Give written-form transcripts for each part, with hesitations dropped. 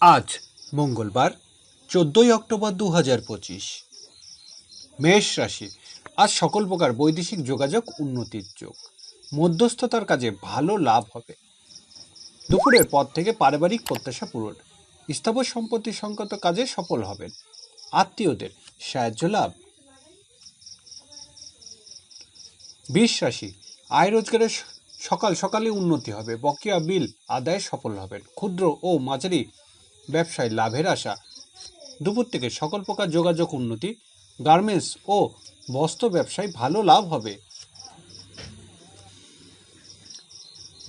আজ মঙ্গলবার 14 অক্টোবর 2025। মেষ রাশি। আজ সকল প্রকার বৈদেশিক যোগাযোগ উন্নতির যোগ। মধ্যস্থতার কাজে ভালো লাভ হবে। দুপুরের পর থেকে পারিবারিক প্রত্যাশা পূরণ। স্থাবর সম্পত্তি সংক্রান্ত কাজে সফল হবেন। আত্মীয়দের সাহায্য লাভ। বৃষ রাশি। আয় রোজগারের সকাল সকালে উন্নতি হবে। বকেয়া বিল আদায়ে সফল হবেন। ক্ষুদ্র ও মাঝারি ব্যবসায় লাভের আশা। দুপুর থেকে সকল প্রকার যোগাযোগ উন্নতি। গার্মেন্টস ও বস্ত্র ব্যবসায় ভালো লাভ হবে।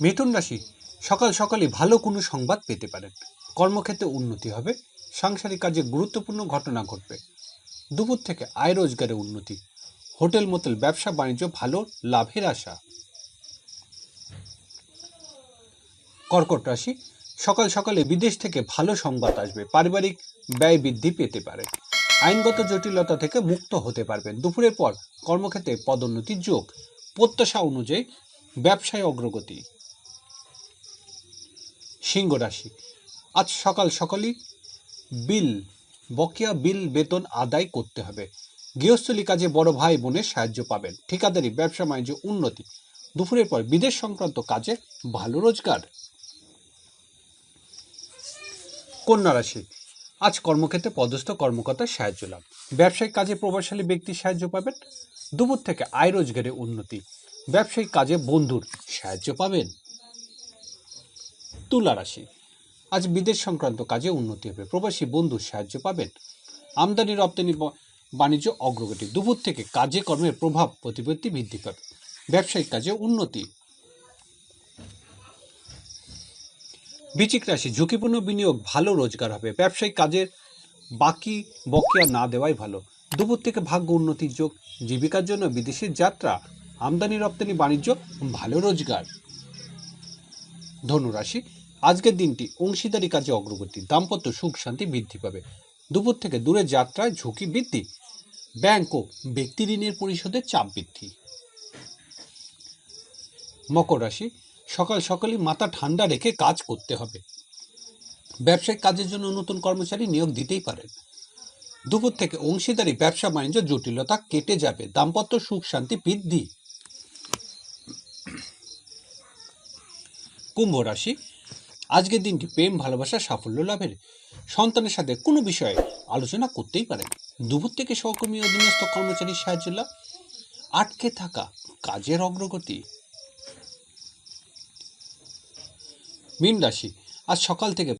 মিথুন রাশি। সকাল সকালই ভালো কোনো সংবাদ পেতে পারেন। কর্মক্ষেত্রে উন্নতি হবে। সাংসারিক কাজে গুরুত্বপূর্ণ ঘটনা ঘটবে। দুপুর থেকে আয় রোজগারে উন্নতি। হোটেল মোটেল ব্যবসা বাণিজ্য ভালো লাভের আশা। কর্কট রাশি। সকাল সকালে বিদেশ থেকে ভালো সংবাদ আসবে। পারিবারিক ব্যয় বৃদ্ধি পেতে পারে। আইনগত জটিলতা থেকে মুক্ত হতে পারবেন। দুপুরের পর কর্মক্ষেত্রে পদোন্নতির যোগ। প্রত্যাশা অনুযায়ী ব্যবসায় অগ্রগতি। সিংহ রাশি। আজ সকাল সকালই বকেয়া বিল বেতন আদায় করতে হবে। গৃহস্থলী কাজে বড় ভাই বোনের সাহায্য পাবেন। ঠিকাদারি ব্যবসা বাণিজ্য উন্নতি। দুপুরের পর বিদেশ সংক্রান্ত কাজে ভালো রোজগার। কন্যা রাশি। আজ কর্মক্ষেত্রে পদস্থ কর্মকর্তার সাহায্য লাভ। ব্যবসায়িক কাজে প্রভাবশালী ব্যক্তির সাহায্য পাবেন। দুপুর থেকে আয় রোজগারে উন্নতি। ব্যবসায়িক কাজে বন্ধুর সাহায্য পাবেন। তুলা রাশি। আজ বিদেশ সংক্রান্ত কাজে উন্নতি হবে। প্রবাসী বন্ধুর সাহায্য পাবেন। আমদানি রপ্তানি বাণিজ্য অগ্রগতি। দুপুর থেকে কাজে কর্মের প্রভাব প্রতিপত্তি বৃদ্ধি পাবে। ব্যবসায়িক কাজে উন্নতি। বৃশ্চিক রাশি। ঝুঁকিপূর্ণ বিনিয়োগ ভালো রোজগার হবে। ব্যবসায়িক কাজের বকেয়া না দেওয়াই ভালো। দুপুর থেকে ভাগ্য উন্নতির যোগ। জীবিকার জন্য বিদেশের যাত্রা। আমদানি রপ্তানি বাণিজ্য ভালো রোজগার। ধনু রাশি। আজকের দিনটি অংশীদারি কাজে অগ্রগতি। দাম্পত্য সুখ শান্তি বৃদ্ধি পাবে। দুপুর থেকে দূরে যাত্রায় ঝুঁকি বৃদ্ধি। ব্যাংক ও ব্যক্তি ঋণের পরিশোধের চাপ বৃদ্ধি। মকর রাশি। সকাল সকালই মাথা ঠান্ডা রেখে কাজ করতে হবে। ব্যবসায়িক কাজের জন্য নতুন কর্মচারী নিয়োগ দিতেই পারেন। দুপুর থেকে অংশীদারি ব্যবসা বাণিজ্য জটিলতা কেটে যাবে। দাম্পত্য সুখ শান্তি বৃদ্ধি। কুম্ভ রাশি। আজকের দিনটি প্রেম ভালোবাসা সাফল্য লাভের। সন্তানের সাথে কোনো বিষয়ে আলোচনা করতেই পারেন। দুপুর থেকে সহকর্মী অধীনস্থ কর্মচারীর সাহায্য লাভ। আটকে থাকা কাজের অগ্রগতি। মীন রাশি। আজ সকাল থেকে